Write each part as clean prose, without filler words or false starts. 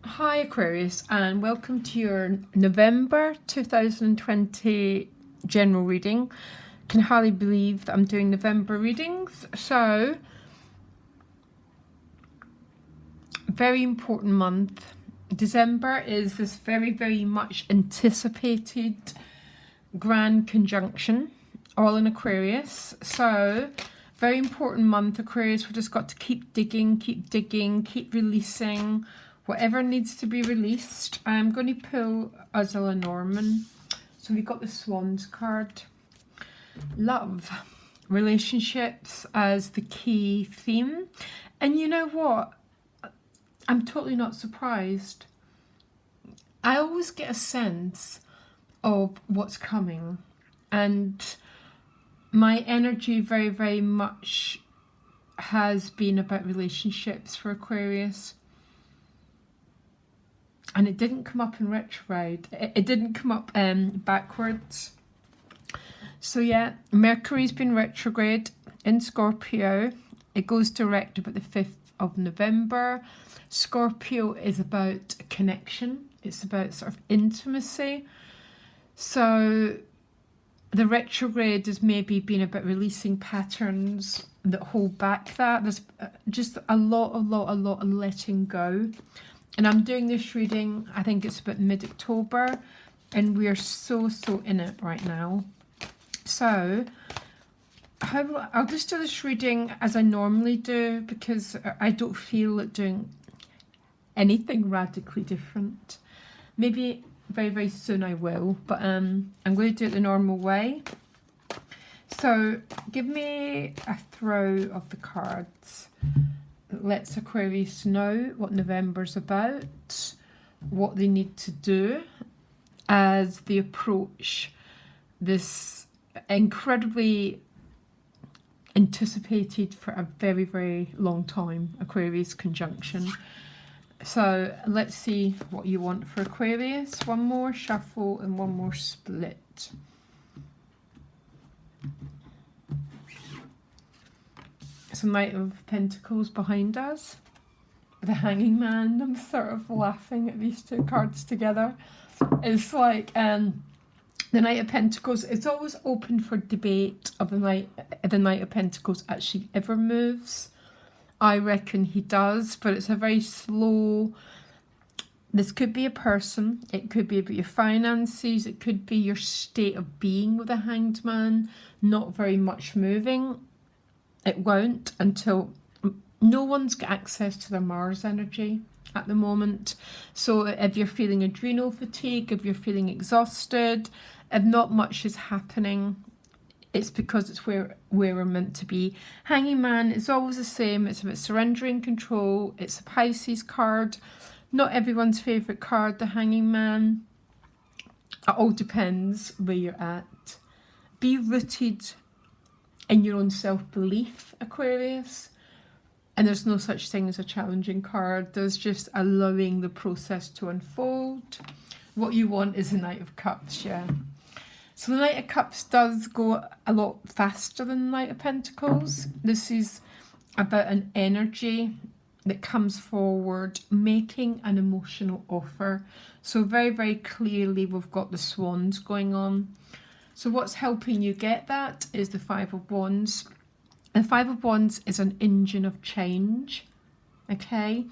Hi Aquarius, and welcome to your November 2020 general reading. Can hardly believe that I'm doing November readings. So, very important month. December is this very much anticipated grand conjunction, all in Aquarius. So, very important month, Aquarius. We've just got to keep digging, keep releasing whatever needs to be released. I'm going to pull Ursula Norman. So we've got the Swans card. Love, relationships as the key theme. And you know what? I'm totally not surprised. I always get a sense of what's coming. And my energy very much has been about relationships for Aquarius. And it didn't come up in retrograde. It didn't come up backwards. So yeah, Mercury's been retrograde in Scorpio. It goes direct about the 5th of November. Scorpio is about connection. It's about sort of intimacy. So the retrograde has maybe been about releasing patterns that hold back that. There's just a lot of letting go. And I'm doing this reading, I think it's about mid-October, and we're so in it right now. So, I'll just do this reading as I normally do, because I don't feel like doing anything radically different. Maybe very soon I will, but I'm going to do it the normal way. So, give me a throw of the cards. Lets Aquarius know what November's about, what they need to do as they approach this incredibly anticipated for a very long time Aquarius conjunction. So let's see what you want for Aquarius. One more shuffle and one more split. Some Knight of Pentacles behind us. The Hanging Man. I'm sort of laughing at these two cards together. It's like the Knight of Pentacles. It's always open for debate of the Knight of Pentacles actually ever moves. I reckon he does, but it's a very slow. This could be a person. It could be about your finances. It could be your state of being with a Hanged Man. Not very much moving. It won't until no one's got access to their Mars energy at the moment. So if you're feeling adrenal fatigue, if you're feeling exhausted, if not much is happening, it's because it's where we're meant to be. Hanging Man is always the same. It's about surrendering control. It's a Pisces card. Not everyone's favourite card, the Hanging Man. It all depends where you're at. Be rooted in your own self-belief, Aquarius. And there's no such thing as a challenging card. There's just allowing the process to unfold. What you want is the Knight of Cups, yeah. So the Knight of Cups does go a lot faster than the Knight of Pentacles. This is about an energy that comes forward, making an emotional offer. So very clearly we've got the Swans going on. So what's helping you get that is the Five of Wands. The Five of Wands is an engine of change, okay?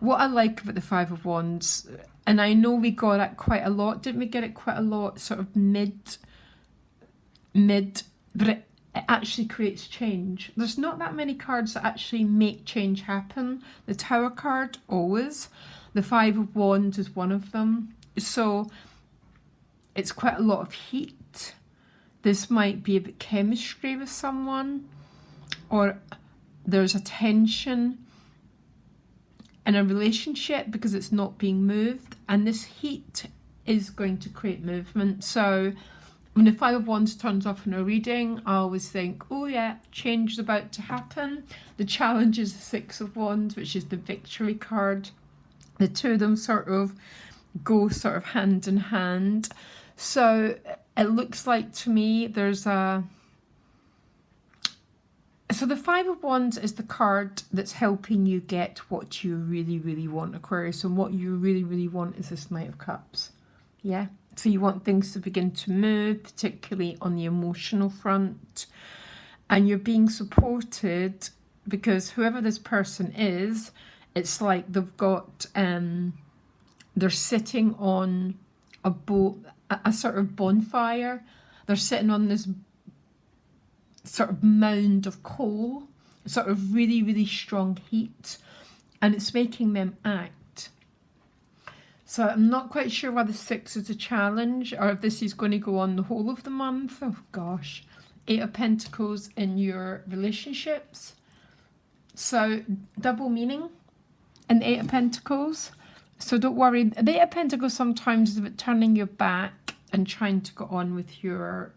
What I like about the Five of Wands, and I know we got it quite a lot, didn't we get it quite a lot, sort of mid, but it actually creates change. There's not that many cards that actually make change happen. The Tower card, always. The Five of Wands is one of them. So it's quite a lot of heat. This might be a bit chemistry with someone, or there's a tension in a relationship because it's not being moved, and this heat is going to create movement. So when the Five of Wands turns up in a reading, I always think, oh yeah, change is about to happen. The challenge is the Six of Wands, which is the victory card. The two of them sort of go sort of hand in hand. So it looks like to me there's So the Five of Wands is the card that's helping you get what you really, really want, Aquarius. And what you really, really want is this Knight of Cups. Yeah. So you want things to begin to move, particularly on the emotional front. And you're being supported because whoever this person is, it's like they've got, they're sitting on a boat, a sort of bonfire. They're sitting on this sort of mound of coal, sort of really, really strong heat, and it's making them act. So I'm not quite sure why the 6 is a challenge, or if this is going to go on the whole of the month. Oh gosh. 8 of Pentacles in your relationships. So double meaning in the 8 of Pentacles. So don't worry. The 8 of Pentacles sometimes is about turning your back and trying to go on with your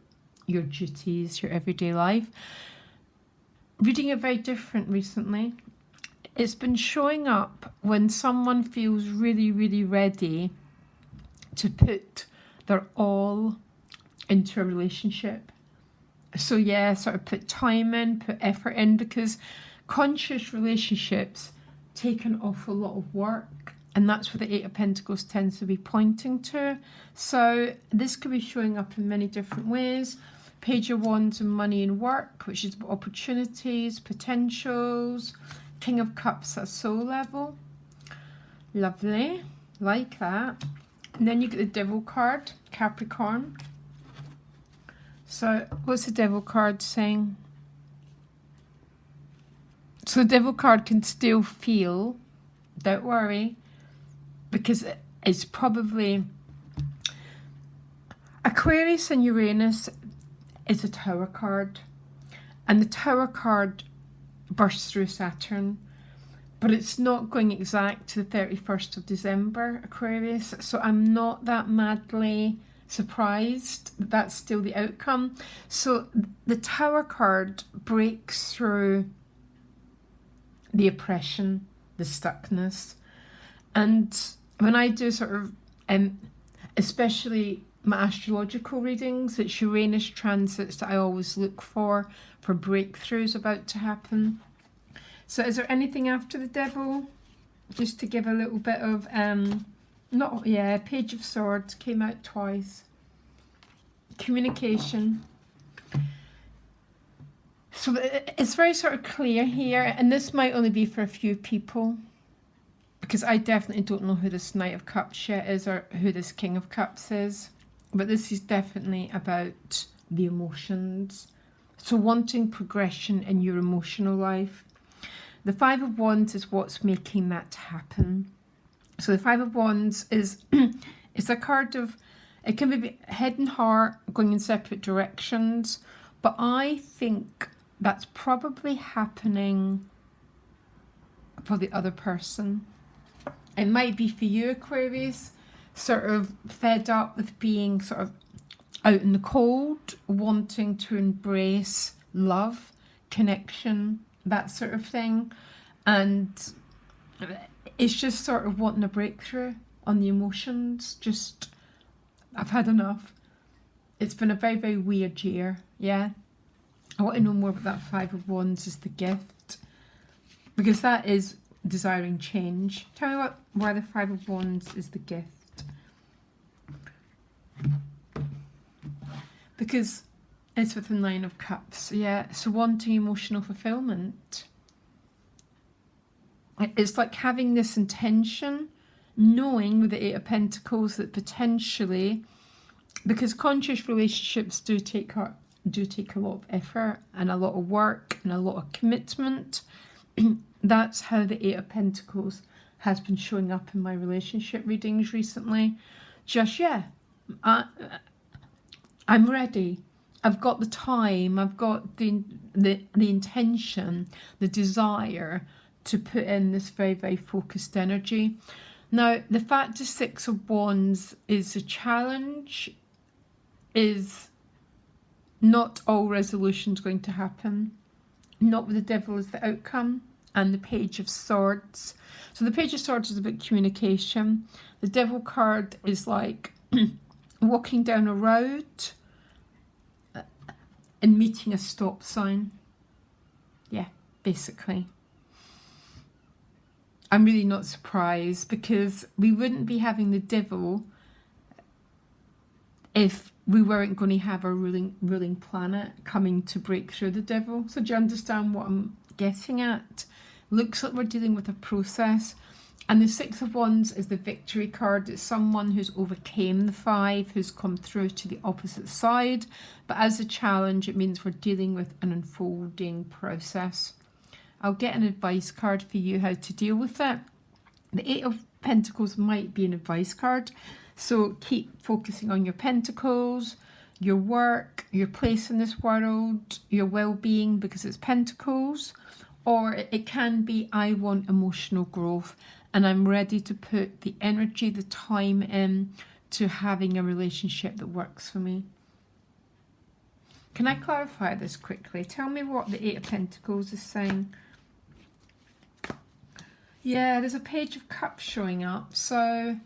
duties, your everyday life. Reading it very different recently. It's been showing up when someone feels really, really ready to put their all into a relationship. So yeah, sort of put time in, put effort in, because conscious relationships take an awful lot of work. And that's what the 8 of Pentacles tends to be pointing to. So this could be showing up in many different ways. Page of Wands and money and work, which is opportunities, potentials. King of Cups at soul level. Lovely. Like that. And then you get the Devil card, Capricorn. So what's the Devil card saying? So the Devil card can still feel, don't worry, because it's probably Aquarius and Uranus is a Tower card, and the Tower card bursts through Saturn, but it's not going exact to the 31st of December, Aquarius, so I'm not that madly surprised that that's still the outcome. So the Tower card breaks through the oppression, the stuckness, and when I do sort of especially my astrological readings, it's Uranus transits that I always look for breakthroughs about to happen. So is there anything after the Devil? Just to give a little bit of Page of Swords came out twice. Communication. So it's very sort of clear here, and this might only be for a few people, because I definitely don't know who this Knight of Cups yet is, or who this King of Cups is. But this is definitely about the emotions. So wanting progression in your emotional life. The Five of Wands is what's making that happen. So the Five of Wands is it's a card of, it can be head and heart going in separate directions, but I think that's probably happening for the other person. It might be for you, Aquarius, sort of fed up with being sort of out in the cold, wanting to embrace love, connection, that sort of thing. And it's just sort of wanting a breakthrough on the emotions. Just, I've had enough. It's been a very, very weird year. Yeah. I want to know more about that Five of Wands as the gift, because that is desiring change. Tell me why the Five of Wands is the gift. Because it's with the Nine of Cups. Yeah, so wanting emotional fulfillment. It's like having this intention, knowing with the Eight of Pentacles that potentially, because conscious relationships do take a lot of effort and a lot of work and a lot of commitment. That's how the Eight of Pentacles has been showing up in my relationship readings recently. Just, yeah, I'm ready. I've got the time. I've got the intention, the desire to put in this very, very focused energy. Now, the fact the Six of Wands is a challenge is not all resolutions going to happen. Not with the Devil as the outcome. And the Page of Swords. So the Page of Swords is about communication. The Devil card is like walking down a road and meeting a stop sign. basically. I'm really not surprised, because we wouldn't be having the devil if we weren't going to have a ruling planet coming to break through the devil. So do you understand what I'm getting at? Looks like we're dealing with a process. And the Six of Wands is the victory card. It's someone who's overcame the Five, who's come through to the opposite side. But as a challenge, it means we're dealing with an unfolding process. I'll get an advice card for you how to deal with it. The Eight of Pentacles might be an advice card. So keep focusing on your pentacles, your work, your place in this world, your well-being, because it's pentacles. Or it can be, I want emotional growth and I'm ready to put the energy, the time in to having a relationship that works for me. Can I clarify this quickly? Tell me what the Eight of Pentacles is saying. Yeah, there's a Page of Cups showing up. So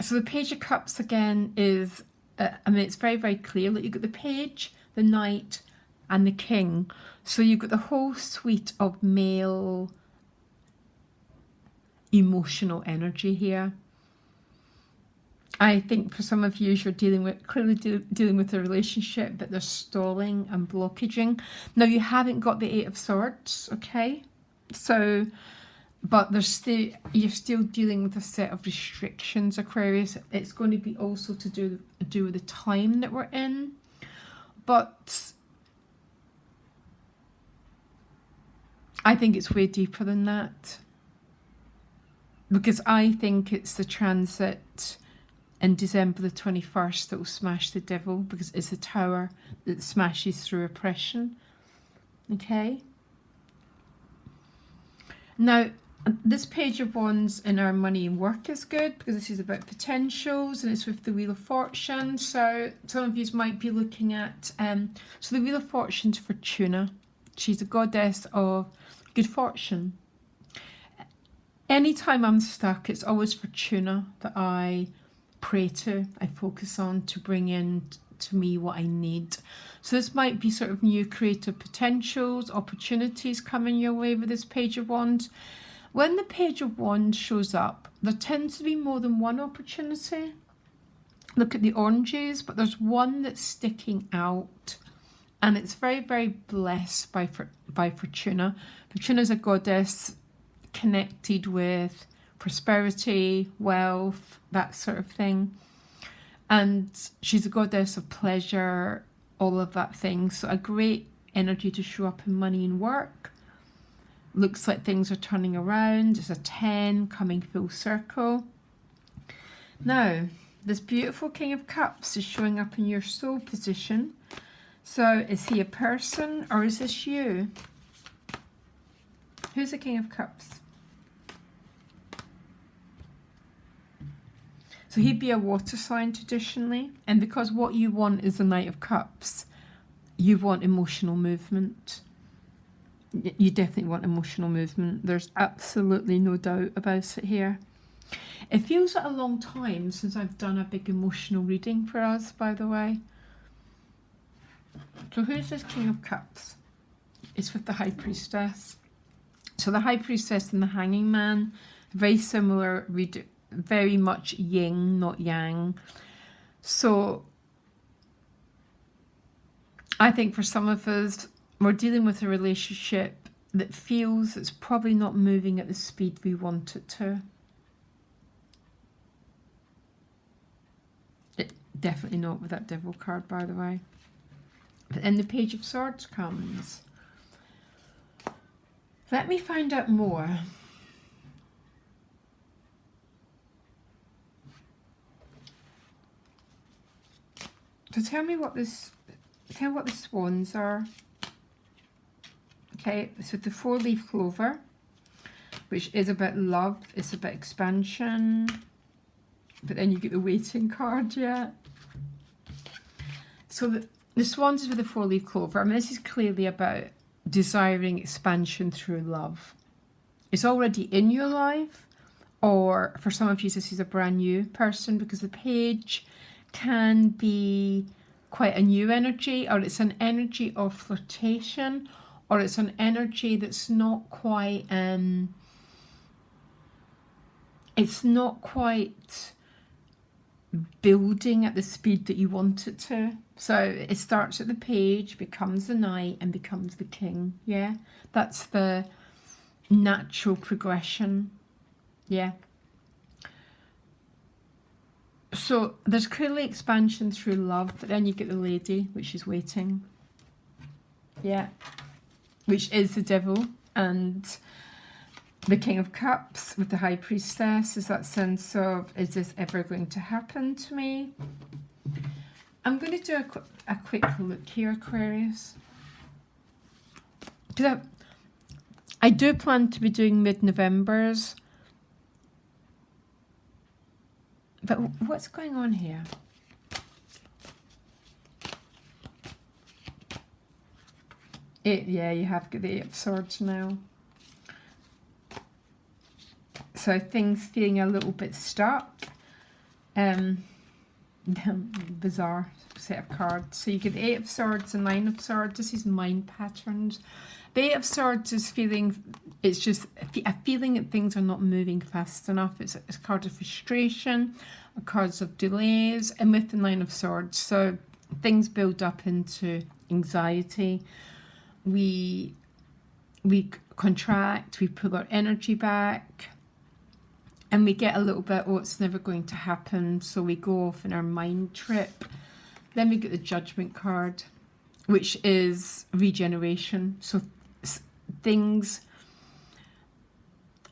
the Page of Cups again is, I mean, it's very, very clear. Look, you've got the Page, the Knight, and the King. So you've got the whole suite of male emotional energy here. I think for some of you, you're dealing with, clearly dealing with a relationship, but there's stalling and blockaging. Now, you haven't got the Eight of Swords, okay? So, but there's still, you're still dealing with a set of restrictions, Aquarius. It's going to be also to do with the time that we're in. But I think it's way deeper than that. Because I think it's the transit in December the 21st that will smash the devil, because it's the Tower that smashes through oppression. Okay? Now, this Page of Wands in our money and work is good, because this is about potentials and it's with the Wheel of Fortune. So some of you might be looking at, so the Wheel of Fortune's Fortuna. She's a goddess of good fortune. Anytime I'm stuck, it's always Fortuna that I pray to, I focus on, to bring in to me what I need. So this might be sort of new creative potentials, opportunities coming your way with this Page of Wands. When the Page of Wands shows up, there tends to be more than one opportunity. Look at the oranges, but there's one that's sticking out, and it's very, very blessed by Fortuna. Fortuna is a goddess connected with prosperity, wealth, that sort of thing. And she's a goddess of pleasure, all of that thing. So a great energy to show up in money and work. Looks like things are turning around. It's a 10 coming full circle. Now, this beautiful King of Cups is showing up in your soul position. So is he a person or is this you? Who's the King of Cups? So he'd be a water sign traditionally, and because what you want is the Knight of Cups, you want emotional movement. You definitely want emotional movement. There's absolutely no doubt about it here. It feels like a long time since I've done a big emotional reading for us, by the way. So who's this King of Cups? It's with the High Priestess. So the High Priestess and the Hanging Man, very similar read, very much yin, not yang. So I think for some of us, we're dealing with a relationship that feels it's probably not moving at the speed we want it to. Definitely not with that Devil card, by the way. But then the Page of Swords comes. Let me find out more. So tell me what this, tell what the swans are. Okay, so the 4-leaf clover, which is about love, it's about expansion. But then you get the waiting card, yeah. So the swans is with the 4-leaf clover. I mean, this is clearly about desiring expansion through love. It's already in your life, or for some of you, this is a brand new person, because the page can be quite a new energy, or it's an energy of flirtation, or it's an energy that's not quite it's not quite building at the speed that you want it to. So it starts at the page, becomes the knight, and becomes the king. Yeah, that's the natural progression. Yeah. So there's clearly expansion through love, but then you get the lady, which is waiting. Yeah. Which is the devil, and the King of Cups with the High Priestess is that sense of, is this ever going to happen to me? I'm going to do a quick look here, Aquarius. Because I do plan to be doing mid-Novembers. But what's going on here? Yeah, you have got the Eight of Swords now. So things feeling a little bit stuck. Bizarre set of cards. So you get the Eight of Swords and Nine of Swords. This is mind patterns. The Eight of Swords is feeling, it's just a feeling that things are not moving fast enough. It's a card of frustration, a card of delays, and with the Nine of Swords, so things build up into anxiety. We contract, we pull our energy back, and we get a little bit, oh, it's never going to happen, so we go off in our mind trip. Then we get the Judgment card, which is regeneration. So things,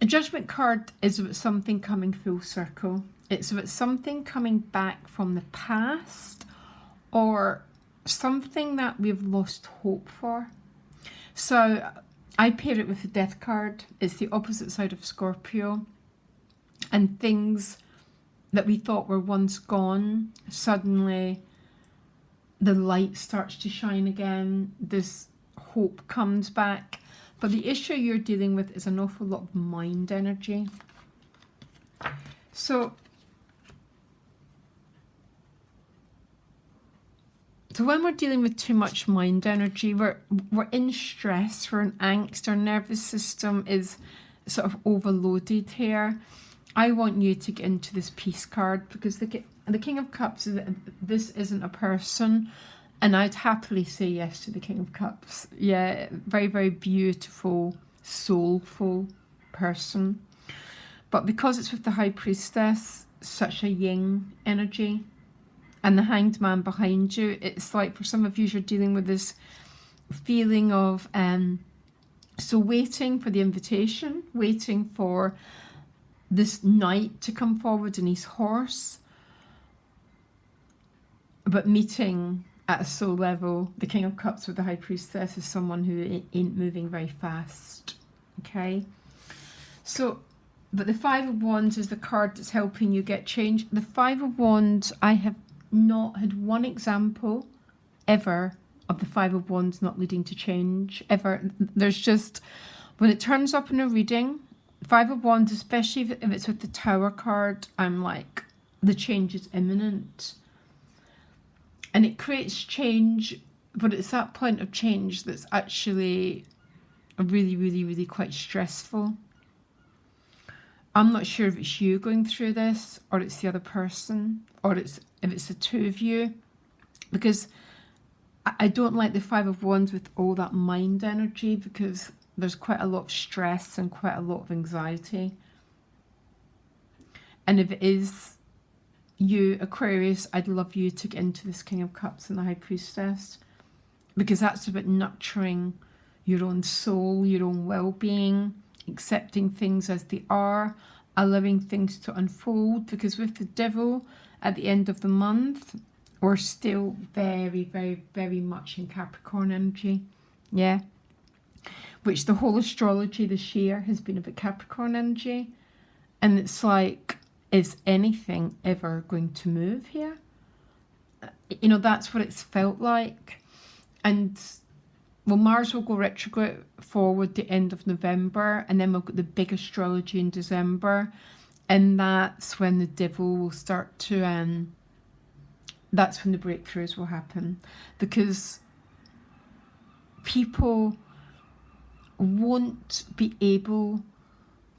a Judgment card is about something coming full circle. It's about something coming back from the past, or something that we've lost hope for. So I pair it with the Death card. It's the opposite side of Scorpio. And things that we thought were once gone, suddenly the light starts to shine again. This hope comes back. But the issue you're dealing with is an awful lot of mind energy. So when we're dealing with too much mind energy, we're in stress, we're in angst, our nervous system is sort of overloaded here. I want you to get into this peace card, because the King of Cups, this isn't a person, and I'd happily say yes to the King of Cups. Yeah, very, very beautiful, soulful person. But because it's with the High Priestess, such a yin energy, and the Hanged Man behind you, it's like for some of you, you're dealing with this feeling of, so waiting for the invitation, waiting for this knight to come forward in his horse, but meeting at a soul level, the King of Cups with the High Priestess is someone who ain't moving very fast. Okay, so, but the Five of Wands is the card that's helping you get change. The Five of Wands, I have not had one example ever of the Five of Wands not leading to change, ever. There's just, when it turns up in a reading, Five of Wands, especially if it's with the Tower card, I'm like, the change is imminent. And it creates change, but it's that point of change that's actually really, really, really quite stressful. I'm not sure if it's you going through this, or it's the other person, or if it's the two of you, because I don't like the Five of Wands with all that mind energy, because there's quite a lot of stress and quite a lot of anxiety. And if it is you, Aquarius, I'd love you to get into this King of Cups and the High Priestess, because that's about nurturing your own soul, your own well-being, accepting things as they are, allowing things to unfold, because with the Devil at the end of the month, we're still very, very, very much in Capricorn energy. Yeah. Which the whole astrology this year has been about Capricorn energy. And it's like, is anything ever going to move here? You know, that's what it's felt like. And, well, Mars will go retrograde forward the end of November, and then we'll get the big astrology in December. And that's when the Devil will start to that's when the breakthroughs will happen, because people won't be able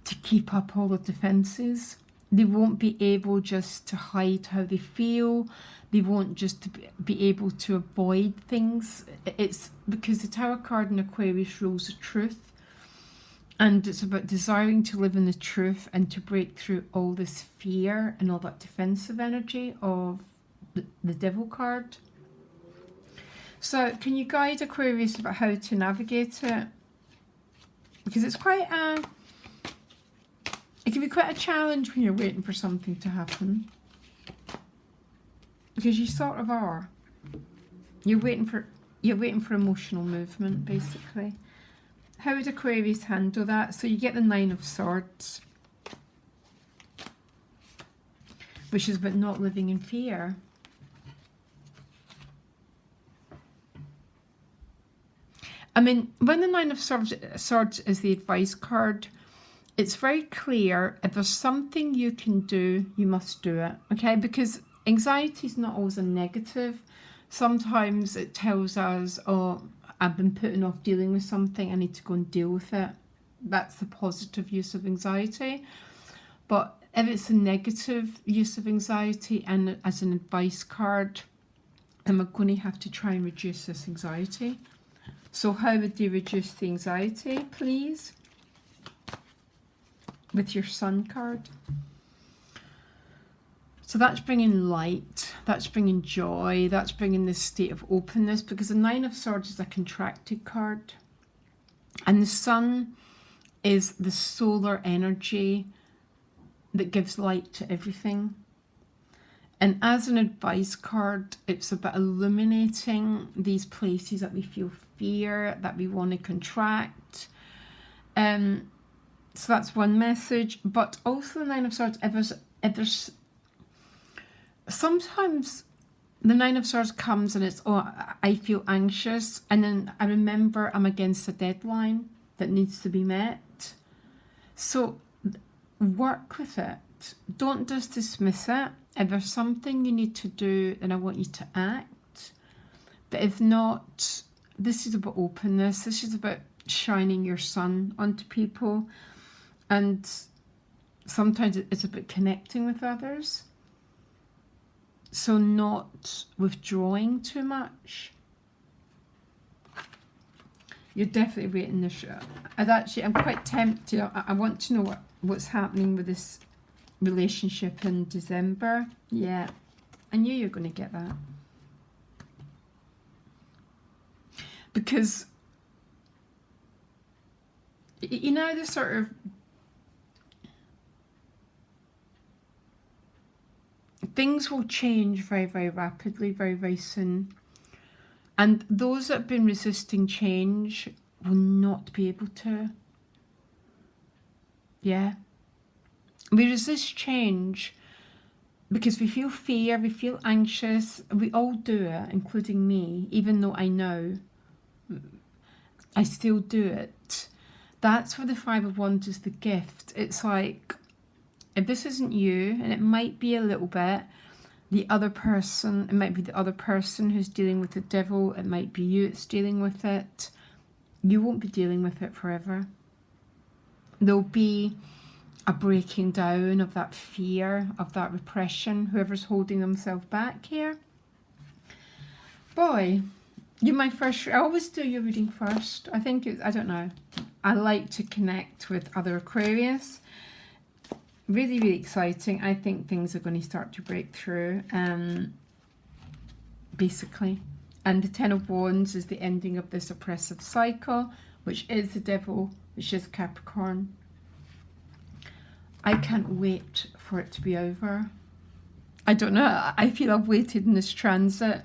to keep up all the defenses. They won't be able just to hide how they feel. They won't just to be able to avoid things. It's because the Tower card in Aquarius rules the truth, and it's about desiring to live in the truth and to break through all this fear and all that defensive energy of the Devil card. So can you guide Aquarius about how to navigate it? Because it's quite a, it can be quite a challenge when you're waiting for something to happen. Because you sort of are. You're waiting for emotional movement, basically. How would Aquarius handle that? So you get the Nine of Swords, which is about not living in fear. I mean, when the Nine of Swords is the advice card, it's very clear, if there's something you can do, you must do it, okay? Because anxiety is not always a negative. Sometimes it tells us, oh, I've been putting off dealing with something, I need to go and deal with it. That's the positive use of anxiety. But if it's a negative use of anxiety and as an advice card, then we're going to have to try and reduce this anxiety. So how would you reduce the anxiety, please? With your Sun card. So that's bringing light, that's bringing joy, that's bringing this state of openness, because the Nine of Swords is a contracted card. And the Sun is the solar energy that gives light to everything. And as an advice card, it's about illuminating these places that we feel fear, that we want to contract. So that's one message. But also the Nine of Swords, if there's sometimes the Nine of Swords comes and it's, oh, I feel anxious. And then I remember I'm against a deadline that needs to be met. So work with it. Don't just dismiss it. If there's something you need to do, then I want you to act. But if not, this is about openness. This is about shining your sun onto people. And sometimes it's about connecting with others. So not withdrawing too much. You're definitely waiting this show. I'm quite tempted. I want to know what's happening with this relationship in December. Yeah, I knew you were going to get that. Because, you know, the sort of things will change very, very rapidly, very, very soon. And those that have been resisting change will not be able to. Yeah. We resist change because we feel fear, we feel anxious. We all do it, including me, even though I know I still do it. That's where the Five of Wands is the gift. It's like, if this isn't you, and it might be a little bit, the other person, it might be the other person who's dealing with the devil, it might be you that's dealing with it. You won't be dealing with it forever. There'll be a breaking down of that fear, of that repression, whoever's holding themselves back here. Boy, you're my first, I always do your reading first. I think it's, I don't know, I like to connect with other Aquarius. Really, really exciting. I think things are going to start to break through, basically. And the Ten of Wands is the ending of this oppressive cycle, which is the devil, which is Capricorn. I can't wait for it to be over. I don't know. I feel I've waited in this transit.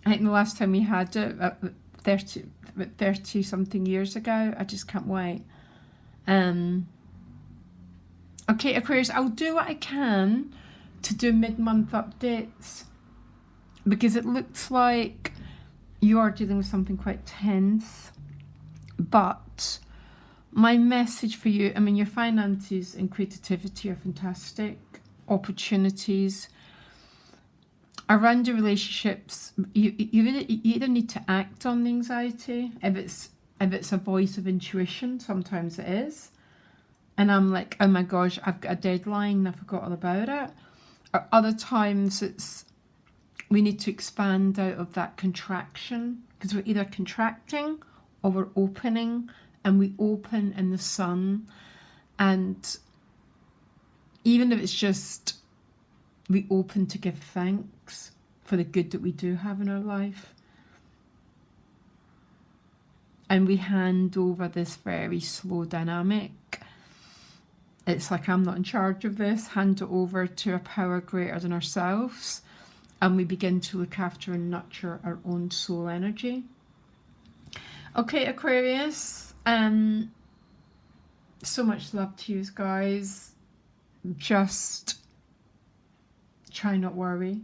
I think the last time we had it, 30 something years ago. I just can't wait. Okay, Aquarius, I'll do what I can to do mid-month updates, because it looks like you are dealing with something quite tense. But my message for you, I mean, your finances and creativity are fantastic. Opportunities. around your relationships, you either need to act on the anxiety. If it's a voice of intuition, sometimes it is. And I'm like, oh my gosh, I've got a deadline, I forgot all about it. Or other times we need to expand out of that contraction, because we're either contracting or we're opening, and we open in the sun. And even if it's just we open to give thanks for the good that we do have in our life, and we hand over this very slow dynamic. It's like, I'm not in charge of this. Hand it over to a power greater than ourselves, and we begin to look after and nurture our own soul energy. Okay, Aquarius, so much love to you guys. Just try not worry.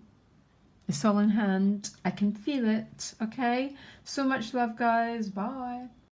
It's all in hand. I can feel it. Okay, so much love, guys. Bye.